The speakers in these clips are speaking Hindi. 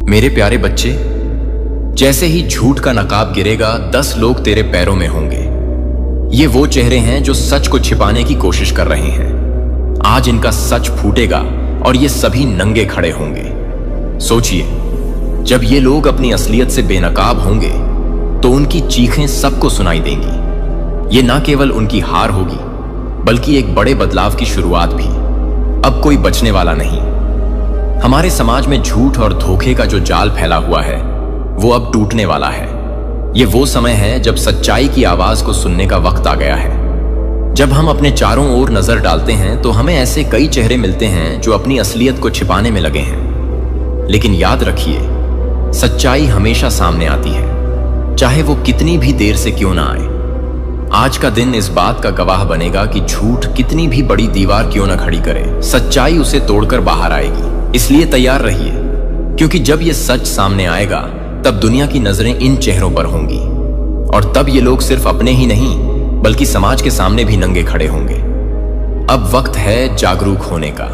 मेरे प्यारे बच्चे, जैसे ही झूठ का नकाब गिरेगा 10 लोग तेरे पैरों में होंगे। ये वो चेहरे हैं जो सच को छिपाने की कोशिश कर रहे हैं। आज इनका सच फूटेगा और ये सभी नंगे खड़े होंगे। सोचिए, जब ये लोग अपनी असलियत से बेनकाब होंगे तो उनकी चीखें सबको सुनाई देंगी। ये ना केवल उनकी हार होगी बल्कि एक बड़े बदलाव की शुरुआत भी। अब कोई बचने वाला नहीं। हमारे समाज में झूठ और धोखे का जो जाल फैला हुआ है वो अब टूटने वाला है। ये वो समय है जब सच्चाई की आवाज को सुनने का वक्त आ गया है। जब हम अपने चारों ओर नजर डालते हैं तो हमें ऐसे कई चेहरे मिलते हैं जो अपनी असलियत को छिपाने में लगे हैं। लेकिन याद रखिए, सच्चाई हमेशा सामने आती है, चाहे वो कितनी भी देर से क्यों ना आए। आज का दिन इस बात का गवाह बनेगा कि झूठ कितनी भी बड़ी दीवार क्यों ना खड़ी करे, सच्चाई उसे तोड़कर बाहर आएगी। इसलिए तैयार रहिए, क्योंकि जब ये सच सामने आएगा तब दुनिया की नजरें इन चेहरों पर होंगी और तब ये लोग सिर्फ अपने ही नहीं बल्कि समाज के सामने भी नंगे खड़े होंगे। अब वक्त है जागरूक होने का।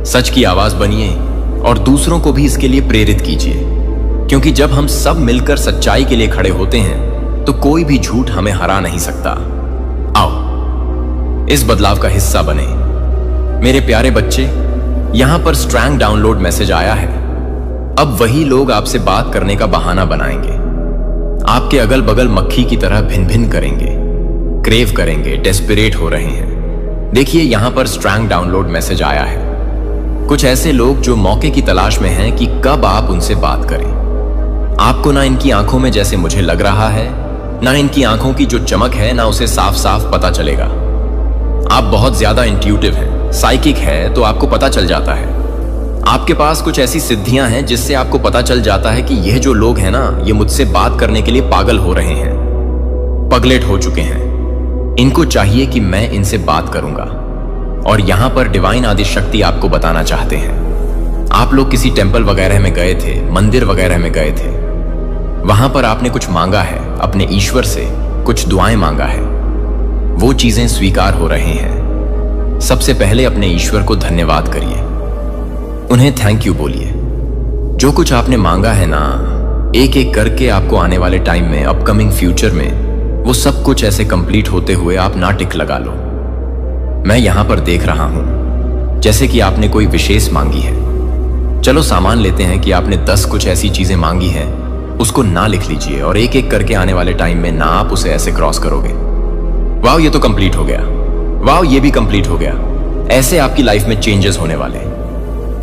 सच की आवाज बनिए और दूसरों को भी इसके लिए प्रेरित कीजिए, क्योंकि जब हम सब मिलकर सच्चाई के लिए खड़े होते हैं तो कोई भी झूठ हमें हरा नहीं सकता। आओ इस बदलाव का हिस्सा बने। मेरे प्यारे बच्चे, यहां पर स्ट्रैंग डाउनलोड मैसेज आया है। अब वही लोग आपसे बात करने का बहाना बनाएंगे, आपके अगल बगल मक्खी की तरह भिन भिन करेंगे, क्रेव करेंगे, डेस्परेट हो रहे हैं। देखिए, यहां पर स्ट्रैंग डाउनलोड मैसेज आया है। कुछ ऐसे लोग जो मौके की तलाश में हैं कि कब आप उनसे बात करें। आपको ना इनकी आंखों में जैसे मुझे लग रहा है, ना इनकी आंखों की जो चमक है, ना उसे साफ साफ पता चलेगा। आप बहुत ज्यादा इंट्यूटिव हैं, साइकिक है, तो आपको पता चल जाता है। आपके पास कुछ ऐसी सिद्धियां हैं जिससे आपको पता चल जाता है कि यह जो लोग हैं ना, ये मुझसे बात करने के लिए पागल हो रहे हैं, पगलेट हो चुके हैं। इनको चाहिए कि मैं इनसे बात करूंगा। और यहां पर डिवाइन आदि शक्ति आपको बताना चाहते हैं। आप लोग किसी टेंपल वगैरह में गए थे, मंदिर वगैरह में गए थे, वहां पर आपने कुछ मांगा है, अपने ईश्वर से कुछ दुआएं मांगा है, वो चीजें स्वीकार हो रहे हैं। सबसे पहले अपने ईश्वर को धन्यवाद करिए, उन्हें थैंक यू बोलिए। जो कुछ आपने मांगा है ना, एक एक करके आपको आने वाले टाइम में, अपकमिंग फ्यूचर में, वो सब कुछ ऐसे कंप्लीट होते हुए आप ना टिक लगा लो। मैं यहां पर देख रहा हूं जैसे कि आपने कोई विशेष मांगी है। चलो सामान लेते हैं कि आपने 10 कुछ ऐसी चीजें मांगी हैं, उसको ना लिख लीजिए और एक एक करके आने वाले टाइम में ना आप उसे ऐसे क्रॉस करोगे। वाह, ये तो कंप्लीट हो गया। वाह, ये भी कंप्लीट हो गया। ऐसे आपकी लाइफ में चेंजेस होने वाले।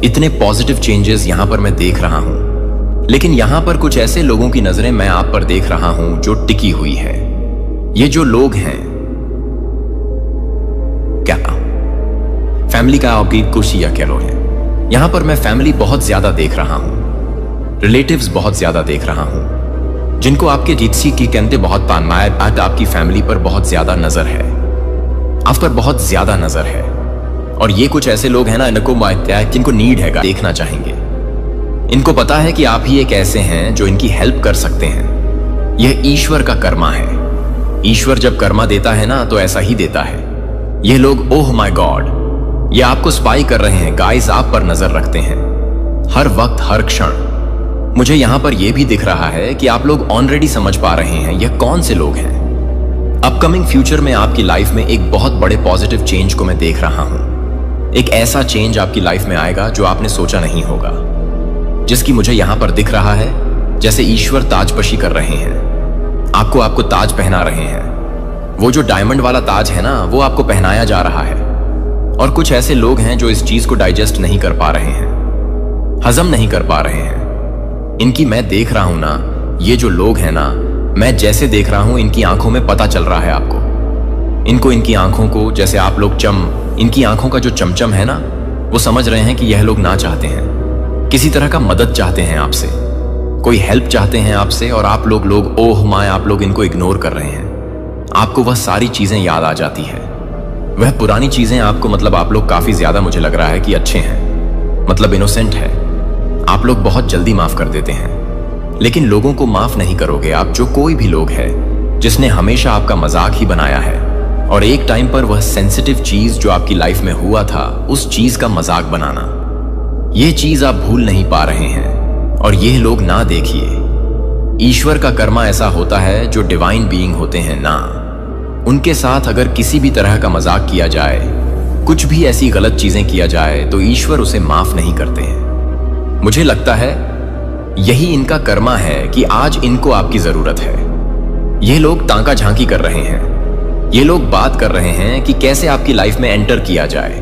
इतने पॉजिटिव चेंजेस यहां पर मैं देख रहा हूं। लेकिन यहां पर कुछ ऐसे लोगों की नजरें मैं आप पर देख रहा हूं जो टिकी हुई है। ये जो लोग हैं, क्या फैमिली का आपकी कुर्सी या कह लो है, यहां पर मैं फैमिली बहुत ज्यादा देख रहा हूं, रिलेटिव्स बहुत ज्यादा देख रहा हूं, जिनको आपके जीतसी की कहते बहुत तानमायर। आज आपकी फैमिली पर बहुत ज्यादा नजर है, आप पर बहुत ज्यादा नजर है। और ये कुछ ऐसे लोग हैं ना, इनको जिनको नीड है, देखना चाहेंगे। इनको पता है कि आप ही एक ऐसे हैं जो इनकी हेल्प कर सकते हैं। यह ईश्वर का कर्मा है। ईश्वर जब कर्मा देता है ना तो ऐसा ही देता है। ये लोग, ओह माय गॉड, ये आपको स्पाई कर रहे हैं। गाइस, आप पर नजर रखते हैं हर वक्त, हर क्षण। मुझे यहां पर यह भी दिख रहा है कि आप लोग ऑलरेडी समझ पा रहे हैं यह कौन से लोग हैं। अपकमिंग फ्यूचर में आपकी लाइफ में एक बहुत बड़े पॉजिटिव चेंज को मैं देख रहा हूं। एक ऐसा चेंज आपकी लाइफ में आएगा जो आपने सोचा नहीं होगा, जिसकी मुझे यहां पर दिख रहा है जैसे ईश्वर ताजपशी कर रहे हैं। आपको ताज पहना रहे हैं। वो जो डायमंड वाला ताज है ना, वो आपको पहनाया जा रहा है। और कुछ ऐसे लोग हैं जो इस चीज को डाइजेस्ट नहीं कर पा रहे हैं, हजम नहीं कर पा रहे हैं। इनकी मैं देख रहा हूं ना, ये जो लोग हैं ना, मैं जैसे देख रहा हूं, इनकी आंखों में पता चल रहा है आपको। इनको, इनकी आंखों को, जैसे आप लोग इनकी आंखों का जो चमचम है ना, वो समझ रहे हैं कि यह लोग ना चाहते हैं, किसी तरह का मदद चाहते हैं आपसे, कोई हेल्प चाहते हैं आपसे। और आप लोग ओह माय, आप लोग इनको इग्नोर कर रहे हैं। आपको वह सारी चीजें याद आ जाती है, वह पुरानी चीजें आपको, मतलब आप लोग काफी ज्यादा, मुझे लग रहा है कि अच्छे हैं, मतलब इनोसेंट है। आप लोग बहुत जल्दी माफ कर देते हैं। लेकिन लोगों को माफ नहीं करोगे आप, जो कोई भी लोग है जिसने हमेशा आपका मजाक ही बनाया है और एक टाइम पर वह सेंसिटिव चीज जो आपकी लाइफ में हुआ था, उस चीज का मजाक बनाना। यह चीज आप भूल नहीं पा रहे हैं और ये लोग ना देखिए, ईश्वर का कर्मा ऐसा होता है जो डिवाइन बीइंग होते हैं ना, उनके साथ अगर किसी भी तरह का मजाक किया जाए, कुछ भी ऐसी गलत चीजें किया जाए तो ईश्वर उसे माफ नहीं करते हैं। मुझे लगता है यही इनका कर्मा है कि आज इनको आपकी जरूरत है। ये लोग तांका झांकी कर रहे हैं, ये लोग बात कर रहे हैं कि कैसे आपकी लाइफ में एंटर किया जाए।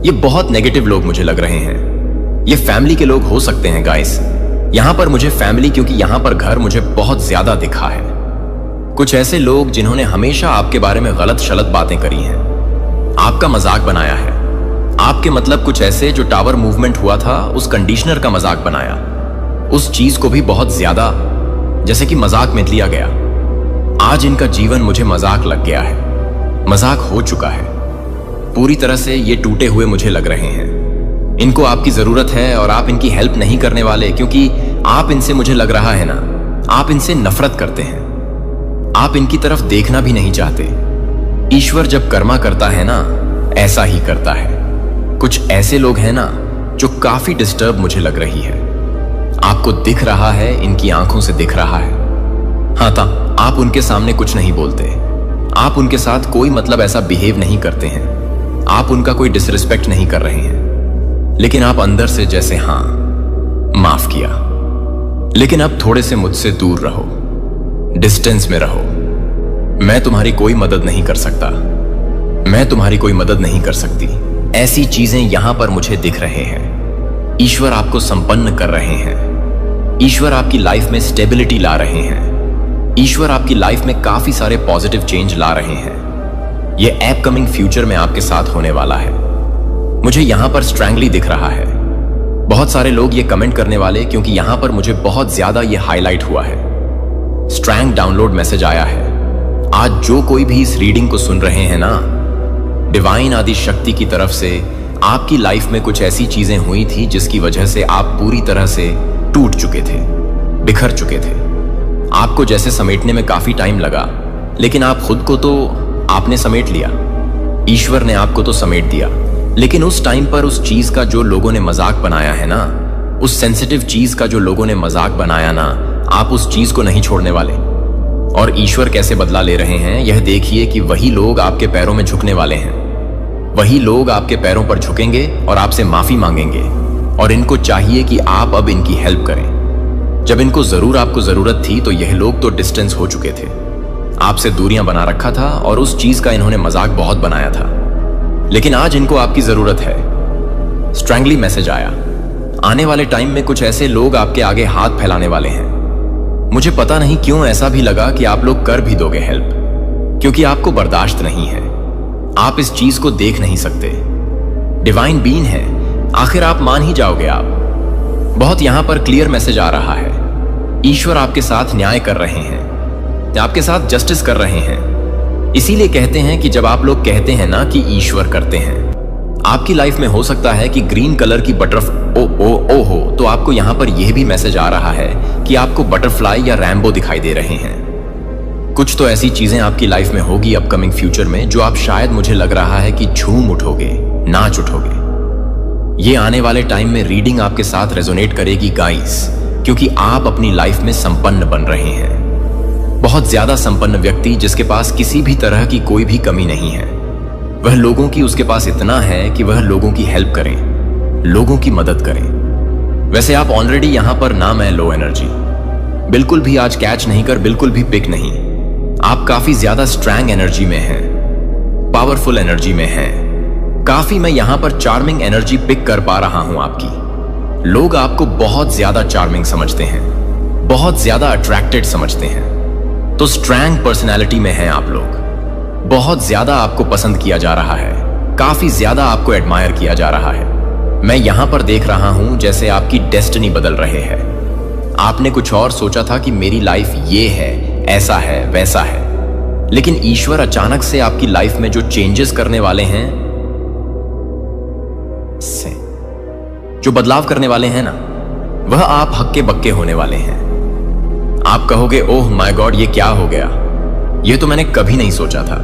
ये बहुत नेगेटिव लोग मुझे लग रहे हैं। ये फैमिली के लोग हो सकते हैं गाइस। यहां पर मुझे फैमिली, क्योंकि यहां पर घर मुझे बहुत ज्यादा दिखा है। कुछ ऐसे लोग जिन्होंने हमेशा आपके बारे में गलत शलत बातें करी हैं, आपका मजाक बनाया है। आपके मतलब कुछ ऐसे जो टावर मूवमेंट हुआ था उस कंडीशनर का मजाक बनाया, उस चीज को भी बहुत ज्यादा जैसे कि मजाक में लिया गया। आज इनका जीवन मुझे मजाक लग गया है, मजाक हो चुका है। पूरी तरह से ये टूटे हुए मुझे लग रहे हैं। इनको आपकी जरूरत है और आप इनकी हेल्प नहीं करने वाले, क्योंकि आप इनसे, मुझे लग रहा है ना, आप इनसे नफरत करते हैं। आप इनकी तरफ देखना भी नहीं चाहते। ईश्वर जब कर्मा करता है ना, ऐसा ही करता है। कुछ ऐसे लोग हैं ना जो काफी डिस्टर्ब मुझे लग रही है। आपको दिख रहा है, इनकी आंखों से दिख रहा है। हाँ था, आप उनके सामने कुछ नहीं बोलते, आप उनके साथ कोई मतलब ऐसा बिहेव नहीं करते हैं, आप उनका कोई डिसरिस्पेक्ट नहीं कर रहे हैं, लेकिन आप अंदर से जैसे हाँ माफ किया, लेकिन अब थोड़े से मुझसे दूर रहो, डिस्टेंस में रहो। मैं तुम्हारी कोई मदद नहीं कर सकता, मैं तुम्हारी कोई मदद नहीं कर सकती। ऐसी चीजें यहां पर मुझे दिख रहे हैं। ईश्वर आपको संपन्न कर रहे हैं, ईश्वर आपकी लाइफ में स्टेबिलिटी ला रहे हैं, ईश्वर आपकी लाइफ में काफी सारे पॉजिटिव चेंज ला रहे हैं। ये अपकमिंग फ्यूचर में आपके साथ होने वाला है। मुझे यहां पर स्ट्रैंगली दिख रहा है। बहुत सारे लोग ये कमेंट करने वाले, क्योंकि यहां पर मुझे बहुत ज्यादा ये हाईलाइट हुआ है। स्ट्रैंग डाउनलोड मैसेज आया है। आज जो कोई भी इस रीडिंग को सुन रहे हैं ना, डिवाइन आदि शक्ति की तरफ से आपकी लाइफ में कुछ ऐसी चीजें हुई थी जिसकी वजह से आप पूरी तरह से टूट चुके थे, बिखर चुके थे। आपको जैसे समेटने में काफी टाइम लगा, लेकिन आप खुद को तो आपने समेट लिया, ईश्वर ने आपको तो समेट दिया। लेकिन उस टाइम पर उस चीज का जो लोगों ने मजाक बनाया है ना, उस सेंसिटिव चीज का जो लोगों ने मजाक बनाया ना, आप उस चीज को नहीं छोड़ने वाले। और ईश्वर कैसे बदला ले रहे हैं यह देखिए कि वही लोग आपके पैरों में झुकने वाले हैं, वही लोग आपके पैरों पर झुकेंगे और आपसे माफी मांगेंगे। और इनको चाहिए कि आप अब इनकी हेल्प करें। जब इनको जरूर आपको जरूरत थी तो यह लोग तो डिस्टेंस हो चुके थे, आपसे दूरियां बना रखा था और उस चीज का इन्होंने मजाक बहुत बनाया था। लेकिन आज इनको आपकी जरूरत है। स्ट्रैंगली मैसेज आया। आने वाले टाइम में कुछ ऐसे लोग आपके आगे हाथ फैलाने वाले हैं। मुझे पता नहीं क्यों ऐसा भी लगा कि आप लोग कर भी दोगे हेल्प, क्योंकि आपको बर्दाश्त नहीं है, आप इस चीज को देख नहीं सकते। डिवाइन बीइंग है, आखिर आप मान ही जाओगे। आप बहुत यहां पर क्लियर मैसेज आ रहा है। ईश्वर आपके साथ न्याय कर रहे हैं, आपके साथ जस्टिस कर रहे हैं। इसीलिए कहते हैं कि जब आप लोग कहते हैं ना कि ईश्वर करते हैं, आपकी लाइफ में हो सकता है कि ग्रीन कलर की बटरफ्लाई ओ हो, तो आपको यहां पर यह भी मैसेज आ रहा है कि आपको बटरफ्लाई या रैम्बो दिखाई दे रहे हैं। कुछ तो ऐसी चीजें आपकी लाइफ में होगी अपकमिंग फ्यूचर में जो आप शायद, मुझे लग रहा है कि झूम उठोगे, नाच उठोगे। ये आने वाले टाइम में रीडिंग आपके साथ रेजोनेट करेगी गाइस, क्योंकि आप अपनी लाइफ में संपन्न बन रहे हैं। बहुत ज्यादा संपन्न व्यक्ति जिसके पास किसी भी तरह की कोई भी कमी नहीं है, वह लोगों की उसके पास इतना है कि वह लोगों की हेल्प करें, लोगों की मदद करें। वैसे आप ऑलरेडी यहां पर ना मैं लो एनर्जी, बिल्कुल भी आज कैच नहीं कर, बिल्कुल भी पिक नहीं। आप काफी ज्यादा स्ट्रैंग एनर्जी में हैं, पावरफुल एनर्जी में हैं। काफी मैं यहां पर चार्मिंग एनर्जी पिक कर पा रहा हूं आपकी। लोग आपको बहुत ज्यादा चार्मिंग समझते हैं, बहुत ज्यादा अट्रैक्टेड समझते हैं। तो स्ट्रैंग पर्सनैलिटी में हैं आप लोग। बहुत ज्यादा आपको पसंद किया जा रहा है, काफी ज्यादा आपको एडमायर किया जा रहा है। मैं यहां पर देख रहा हूं जैसे आपकी डेस्टिनी बदल रहे हैं। आपने कुछ और सोचा था कि मेरी लाइफ ये है, ऐसा है, वैसा है, लेकिन ईश्वर अचानक से आपकी लाइफ में जो चेंजेस करने वाले हैं, जो बदलाव करने वाले हैं ना, वह आप हक्के बक्के होने वाले हैं। आप कहोगे ओह माय गॉड, ये क्या हो गया, ये तो मैंने कभी नहीं सोचा था,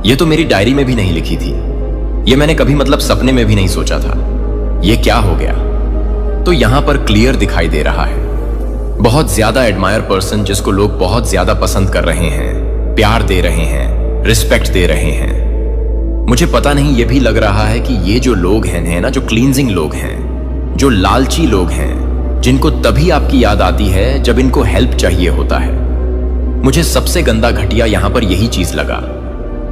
ये तो मेरी डायरी में भी नहीं लिखी थी, ये मैंने कभी मतलब सपने में भी नहीं सोचा था, ये क्या हो गया। तो यहां पर क्लियर दिखाई दे रहा है। बहुत ज्यादा एडमायर पर्सन जिसको लोग बहुत ज्यादा पसंद कर रहे हैं, प्यार दे रहे हैं, रिस्पेक्ट दे रहे हैं। मुझे पता नहीं, ये भी लग रहा है कि ये जो लोग हैं ना, जो क्लींजिंग लोग हैं, जो लालची लोग हैं, जिनको तभी आपकी याद आती है जब इनको हेल्प चाहिए होता है। मुझे सबसे गंदा घटिया यहां पर यही चीज लगा।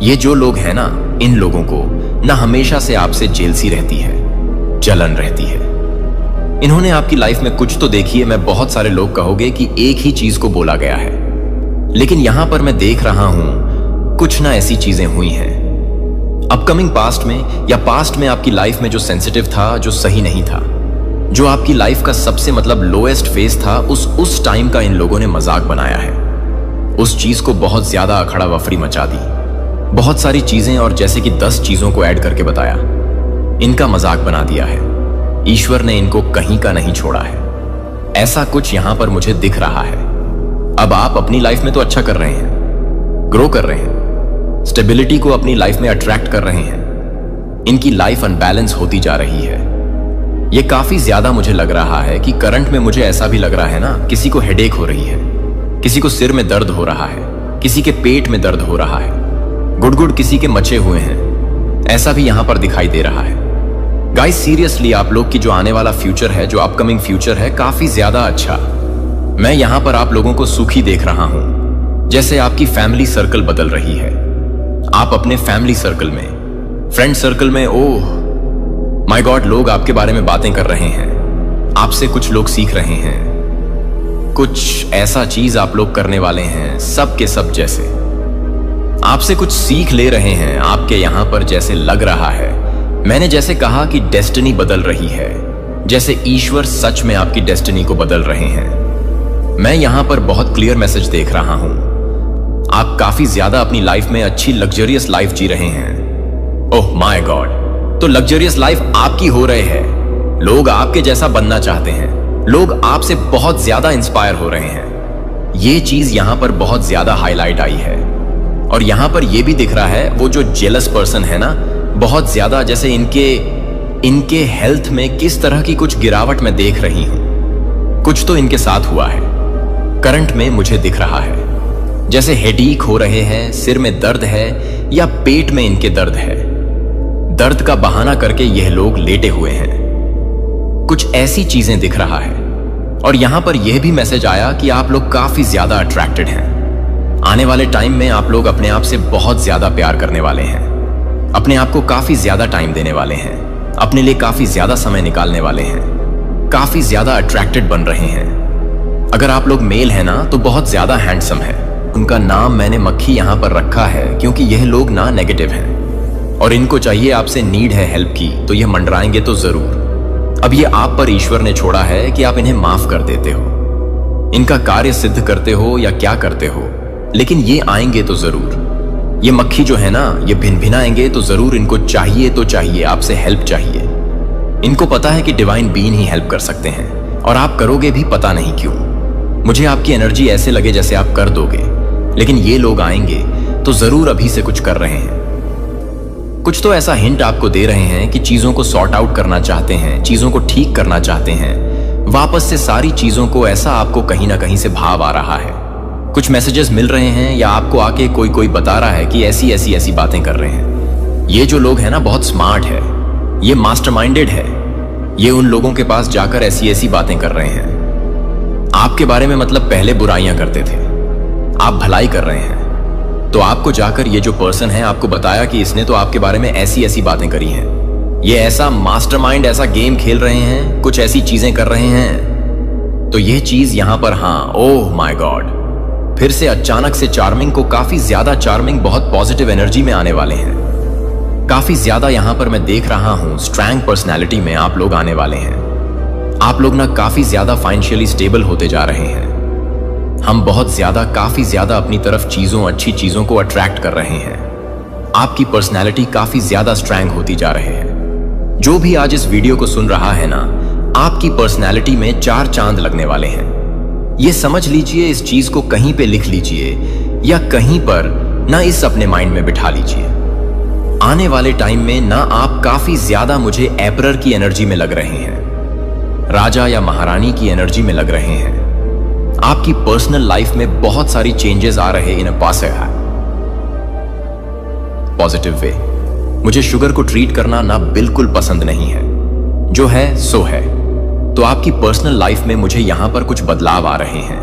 ये जो लोग हैं ना, इन लोगों को ना हमेशा से आपसे जेलसी रहती है, जलन रहती है। इन्होंने आपकी लाइफ में कुछ तो देखी है। मैं बहुत सारे लोग कहोगे कि एक ही चीज को बोला गया है, लेकिन यहां पर मैं देख रहा हूं कुछ ना ऐसी चीजें हुई हैं अपकमिंग पास्ट में, या पास्ट में आपकी लाइफ में जो सेंसिटिव था, जो सही नहीं था, जो आपकी लाइफ का सबसे लोएस्ट फेज था, उस टाइम का इन लोगों ने मजाक बनाया है। उस चीज को बहुत ज्यादा अखड़ा वफरी मचा दी, बहुत सारी चीजें, और जैसे कि 10 चीजों को ऐड करके बताया, इनका मजाक बना दिया है। ईश्वर ने इनको कहीं का नहीं छोड़ा है। ऐसा कुछ यहां पर मुझे दिख रहा है। अब आप अपनी लाइफ में तो अच्छा कर रहे हैं, ग्रो कर रहे हैं, स्टेबिलिटी को अपनी लाइफ में अट्रैक्ट कर रहे हैं। इनकी लाइफ अनबैलेंस होती जा रही है। ये काफी ज्यादा मुझे लग रहा है कि करंट में मुझे ऐसा भी लग रहा है ना, किसी को हेडेक हो रही है, किसी को सिर में दर्द हो रहा है, किसी के पेट में दर्द हो रहा है, गुड़गुड़ किसी के मचे हुए हैं। ऐसा भी यहां पर दिखाई दे रहा है। गाइस, सीरियसली आप लोग की जो आने वाला फ्यूचर है, जो अपकमिंग फ्यूचर है, काफी ज्यादा अच्छा। मैं यहां पर आप लोगों को सुखी देख रहा हूं। जैसे आपकी फैमिली सर्कल बदल रही है। आप अपने फैमिली सर्कल में, फ्रेंड सर्कल में, ओह माय गॉड, लोग आपके बारे में बातें कर रहे हैं, आपसे कुछ लोग सीख रहे हैं, कुछ ऐसा चीज आप लोग करने वाले हैं, सब के सब जैसे आपसे कुछ सीख ले रहे हैं। आपके यहां पर जैसे लग रहा है, मैंने जैसे कहा कि डेस्टिनी बदल रही है, जैसे ईश्वर सच में आपकी डेस्टिनी को बदल रहे हैं। मैं यहां पर बहुत क्लियर मैसेज देख रहा हूं। आप काफी ज्यादा अपनी लाइफ में अच्छी लग्जरियस लाइफ जी रहे हैं। ओह माय गॉड, तो लग्जरियस लाइफ आपकी हो रहे हैं। लोग आपके जैसा बनना चाहते हैं, लोग आपसे बहुत ज्यादा इंस्पायर हो रहे हैं। ये चीज यहां पर बहुत ज्यादा हाईलाइट आई है। और यहां पर यह भी दिख रहा है, वो जो जेलस पर्सन है ना, बहुत ज्यादा, जैसे इनके हेल्थ में किस तरह की कुछ गिरावट मैं देख रही हूं। कुछ तो इनके साथ हुआ है, करंट में मुझे दिख रहा है। जैसे हेडेक हो रहे हैं, सिर में दर्द है, या पेट में इनके दर्द है। दर्द का बहाना करके यह लोग लेटे हुए हैं। कुछ ऐसी चीजें दिख रहा है। और यहां पर यह भी मैसेज आया कि आप लोग काफी ज्यादा अट्रैक्टेड हैं। आने वाले टाइम में आप लोग अपने आप से बहुत ज्यादा प्यार करने वाले हैं, अपने आप को काफी ज्यादा टाइम देने वाले हैं, अपने लिए काफी ज्यादा समय निकालने वाले हैं, काफी ज्यादा अट्रैक्टेड बन रहे हैं। अगर आप लोग मेल हैं ना, तो बहुत ज्यादा हैंडसम है। उनका नाम मैंने मक्खी यहां पर रखा है, क्योंकि यह लोग ना नेगेटिव हैं और इनको चाहिए आपसे नीड है हेल्प की, तो यह मंडराएंगे तो जरूर। अब ये आप पर ईश्वर ने छोड़ा है कि आप इन्हें माफ कर देते हो, इनका कार्य सिद्ध करते हो या क्या करते हो, लेकिन ये आएंगे तो जरूर। ये मक्खी जो है ना, ये भिनभिनाएंगे तो जरूर। इनको चाहिए तो चाहिए, आपसे हेल्प चाहिए। इनको पता है कि डिवाइन बीइंग ही हेल्प कर सकते हैं, और आप करोगे भी, पता नहीं क्यों। मुझे आपकी एनर्जी ऐसे लगे जैसे आप कर दोगे, लेकिन ये लोग आएंगे तो जरूर अभी से कुछ कर रहे हैं। कुछ तो ऐसा हिंट आपको दे रहे हैं कि चीजों को सॉर्ट आउट करना चाहते हैं, चीजों को ठीक करना चाहते हैं, वापस से सारी चीजों को। ऐसा आपको कहीं ना कहीं से भाव आ रहा है। कुछ मैसेजेस मिल रहे हैं, या आपको आके कोई बता रहा है कि ऐसी बातें कर रहे हैं। ये जो लोग हैं ना, बहुत स्मार्ट है, ये मास्टरमाइंडेड है। ये उन लोगों के पास जाकर ऐसी बातें कर रहे हैं। आपके बारे में पहले बुराइयां करते थे, आप भलाई कर रहे हैं, तो आपको जाकर ये जो पर्सन है आपको बताया कि इसने तो आपके बारे में ऐसी बातें करी हैं। ये ऐसा मास्टरमाइंड, ऐसा गेम खेल रहे हैं, कुछ ऐसी चीजें कर रहे हैं। तो ये चीज यहां पर, हाँ, ओह माय गॉड, फिर से अचानक से चार्मिंग को काफी ज्यादा चार्मिंग, बहुत पॉजिटिव एनर्जी में आने वाले हैं। काफी ज्यादा यहां पर मैं देख रहा हूं स्ट्रॉन्ग पर्सनैलिटी में आप लोग आने वाले हैं। आप लोग ना काफी ज्यादा फाइनेंशियली स्टेबल होते जा रहे हैं। हम बहुत ज्यादा, काफी ज्यादा अपनी तरफ चीजों, अच्छी चीजों को अट्रैक्ट कर रहे हैं। आपकी पर्सनैलिटी काफी ज्यादा स्ट्रॉन्ग होती जा रहे हैं। जो भी आज इस वीडियो को सुन रहा है ना, आपकी पर्सनैलिटी में 4 चांद लगने वाले हैं। ये समझ लीजिए, इस चीज को कहीं पे लिख लीजिए या कहीं पर ना इस अपने माइंड में बिठा लीजिए। आने वाले टाइम में ना आप काफी ज्यादा मुझे एम्परर की एनर्जी में लग रहे हैं। राजा या महारानी की एनर्जी में लग रहे हैं। आपकी पर्सनल लाइफ में बहुत सारी चेंजेस आ रहे इन अ पॉजिटिव वे। मुझे शुगर को ट्रीट करना ना बिल्कुल पसंद नहीं है, जो है सो है। तो आपकी पर्सनल लाइफ में मुझे यहां पर कुछ बदलाव आ रहे हैं,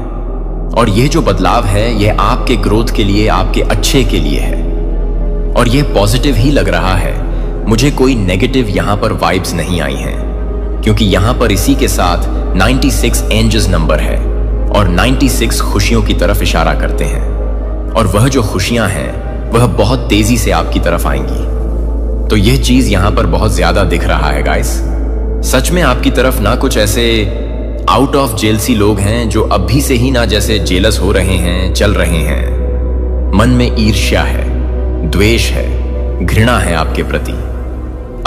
और ये जो बदलाव है ये आपके ग्रोथ के लिए, आपके अच्छे के लिए है, और ये पॉजिटिव ही लग रहा है। मुझे कोई नेगेटिव यहां पर वाइब्स नहीं आई हैं, क्योंकि यहां पर इसी के साथ 96 एंजल्स नंबर है, और 96 खुशियों की तरफ इशारा करते हैं, और वह जो खुशियां हैं वह बहुत तेजी से आपकी तरफ आएंगी। तो यह चीज यहां पर बहुत ज्यादा दिख रहा है गाइस। सच में आपकी तरफ ना कुछ ऐसे आउट ऑफ जेल सी लोग हैं जो अभी से ही ना जैसे जेलस हो रहे हैं, चल रहे हैं। मन में ईर्ष्या है, द्वेष है, घृणा है आपके प्रति।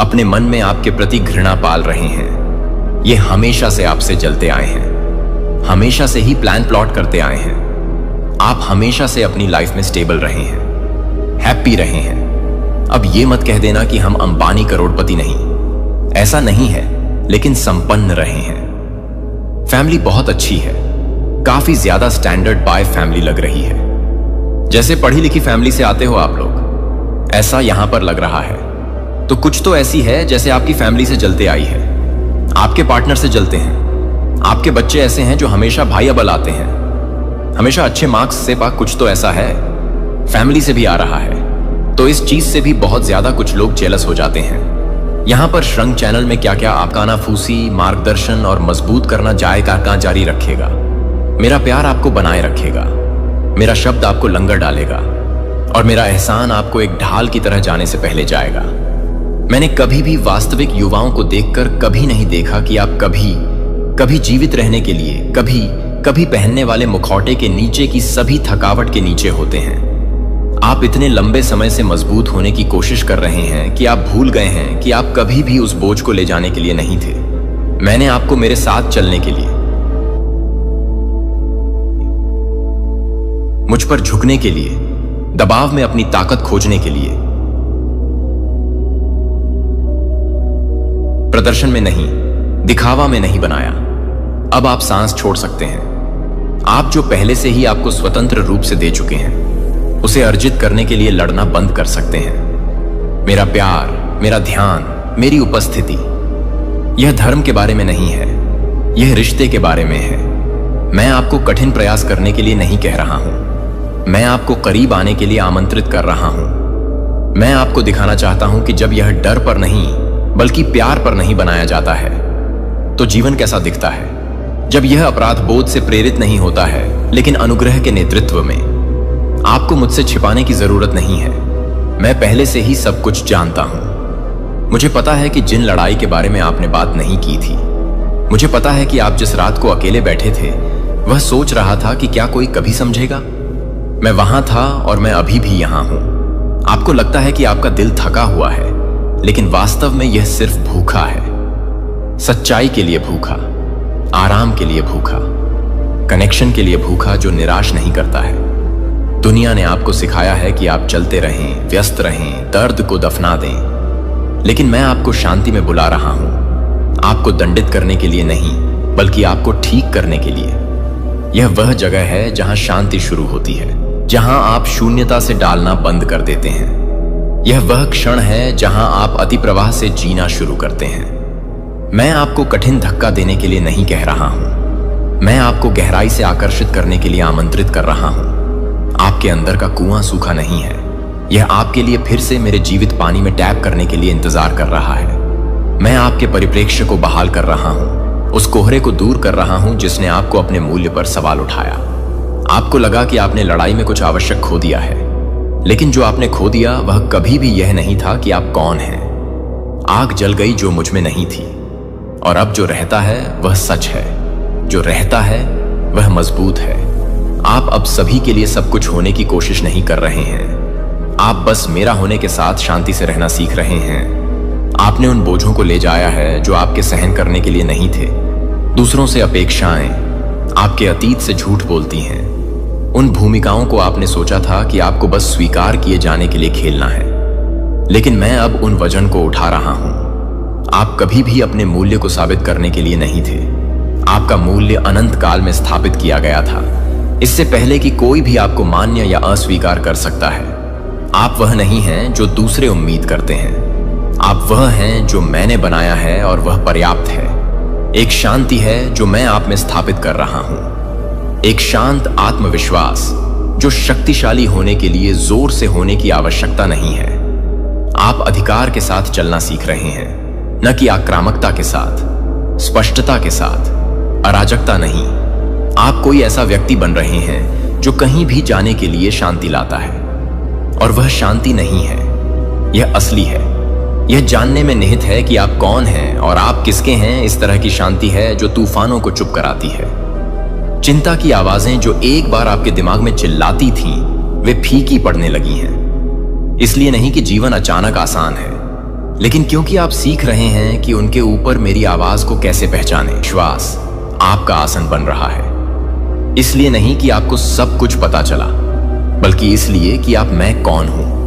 अपने मन में आपके प्रति घृणा पाल रहे हैं। ये हमेशा से आपसे जलते आए हैं, हमेशा से ही प्लान प्लॉट करते आए हैं। आप हमेशा से अपनी लाइफ में स्टेबल रहे हैं, हैप्पी रहे हैं। अब ये मत कह देना कि हम अंबानी करोड़पति नहीं, ऐसा नहीं है, लेकिन संपन्न रहे हैं। फैमिली बहुत अच्छी है, काफी ज्यादा स्टैंडर्ड बाय फैमिली लग रही है। जैसे पढ़ी लिखी फैमिली से आते हो आप लोग, ऐसा यहां पर लग रहा है। तो कुछ तो ऐसी है जैसे आपकी फैमिली से जलते आई है, आपके पार्टनर से जलते हैं। आपके बच्चे ऐसे हैं जो हमेशा भाई अबल आते हैं, हमेशा अच्छे मार्क्स से पाक, कुछ तो ऐसा है फैमिली से भी आ रहा है। तो इस चीज से भी बहुत ज्यादा कुछ लोग जेलस हो जाते हैं। यहां पर श्रृंग चैनल में क्या क्या आपका नाफूसी, मार्गदर्शन और मजबूत करना जाएगा जारी रखेगा। मेरा प्यार आपको बनाए रखेगा, मेरा शब्द आपको लंगर डालेगा, और मेरा एहसान आपको एक ढाल की तरह जाने से पहले जाएगा। मैंने कभी भी वास्तविक युवाओं को देखकर कभी नहीं देखा कि आप कभी जीवित रहने के लिए कभी पहनने वाले मुखौटे के नीचे की सभी थकावट के नीचे होते हैं। आप इतने लंबे समय से मजबूत होने की कोशिश कर रहे हैं कि आप भूल गए हैं कि आप कभी भी उस बोझ को ले जाने के लिए नहीं थे। मैंने आपको मेरे साथ चलने के लिए, मुझ पर झुकने के लिए, दबाव में अपनी ताकत खोजने के लिए, प्रदर्शन में नहीं, दिखावा में नहीं बनाया। अब आप सांस छोड़ सकते हैं। आप जो पहले से ही आपको स्वतंत्र रूप से दे चुके हैं, उसे अर्जित करने के लिए लड़ना बंद कर सकते हैं। मेरा प्यार, मेरा ध्यान, मेरी उपस्थिति, यह धर्म के बारे में नहीं है, यह रिश्ते के बारे में है। मैं आपको कठिन प्रयास करने के लिए नहीं कह रहा हूं, मैं आपको करीब आने के लिए आमंत्रित कर रहा हूं। मैं आपको दिखाना चाहता हूं कि जब यह डर पर नहीं बल्कि प्यार पर नहीं बनाया जाता है तो जीवन कैसा दिखता है। जब यह अपराध बोध से प्रेरित नहीं होता है लेकिन अनुग्रह के नेतृत्व में। आपको मुझसे छिपाने की जरूरत नहीं है, मैं पहले से ही सब कुछ जानता हूं। मुझे पता है कि जिन लड़ाई के बारे में आपने बात नहीं की थी, मुझे पता है कि आप जिस रात को अकेले बैठे थे वह सोच रहा था कि क्या कोई कभी समझेगा। मैं वहां था और मैं अभी भी यहां हूं। आपको लगता है कि आपका दिल थका हुआ है, लेकिन वास्तव में यह सिर्फ भूखा है। सच्चाई के लिए भूखा, आराम के लिए भूखा, कनेक्शन के लिए भूखा जो निराश नहीं करता है। दुनिया ने आपको सिखाया है कि आप चलते रहें, व्यस्त रहें, दर्द को दफना दें, लेकिन मैं आपको शांति में बुला रहा हूं। आपको दंडित करने के लिए नहीं, बल्कि आपको ठीक करने के लिए। यह वह जगह है जहां शांति शुरू होती है, जहां आप शून्यता से डालना बंद कर देते हैं। यह वह क्षण है जहां आप अतिप्रवाह से जीना शुरू करते हैं। मैं आपको कठिन धक्का देने के लिए नहीं कह रहा हूं, मैं आपको गहराई से आकर्षित करने के लिए आमंत्रित कर रहा हूं। आपके अंदर का कुआं सूखा नहीं है, यह आपके लिए फिर से मेरे जीवित पानी में टैप करने के लिए इंतजार कर रहा है। मैं आपके परिप्रेक्ष्य को बहाल कर रहा हूं, उस कोहरे को दूर कर रहा हूं जिसने आपको अपने मूल्य पर सवाल उठाया। आपको लगा कि आपने लड़ाई में कुछ आवश्यक खो दिया है, लेकिन जो आपने खो दिया वह कभी भी यह नहीं था कि आप कौन हैं। आग जल गई जो मुझ में नहीं थी, और अब जो रहता है वह सच है, जो रहता है वह मजबूत है। आप अब सभी के लिए सब कुछ होने की कोशिश नहीं कर रहे हैं, आप बस मेरा होने के साथ शांति से रहना सीख रहे हैं। आपने उन बोझों को ले जाया है जो आपके सहन करने के लिए नहीं थे। दूसरों से अपेक्षाएं आपके अतीत से झूठ बोलती हैं। उन भूमिकाओं को आपने सोचा था कि आपको बस स्वीकार किए जाने के लिए खेलना है, लेकिन मैं अब उन वजन को उठा रहा हूं। आप कभी भी अपने मूल्य को साबित करने के लिए नहीं थे। आपका मूल्य अनंत काल में स्थापित किया गया था, इससे पहले कि कोई भी आपको मान्य या अस्वीकार कर सकता है। आप वह नहीं हैं जो दूसरे उम्मीद करते हैं। आप वह हैं जो मैंने बनाया है और वह पर्याप्त है। एक शांति है जो मैं आप में स्थापित कर रहा हूं, एक शांत आत्मविश्वास जो शक्तिशाली होने के लिए जोर से होने की आवश्यकता नहीं है। आप अधिकार के साथ चलना सीख रहे हैं, न कि आक्रामकता के साथ, स्पष्टता के साथ, अराजकता नहीं। आप कोई ऐसा व्यक्ति बन रहे हैं जो कहीं भी जाने के लिए शांति लाता है, और वह शांति नहीं है, यह असली है। यह जानने में निहित है कि आप कौन हैं और आप किसके हैं। इस तरह की शांति है जो तूफानों को चुप कराती है। चिंता की आवाजें जो एक बार आपके दिमाग में चिल्लाती थीं, वे फीकी पड़ने लगी हैं। इसलिए नहीं कि जीवन अचानक आसान है, लेकिन क्योंकि आप सीख रहे हैं कि उनके ऊपर मेरी आवाज को कैसे पहचानें। विश्वास आपका आसन बन रहा है, इसलिए नहीं कि आपको सब कुछ पता चला, बल्कि इसलिए कि आप मैं कौन हूं।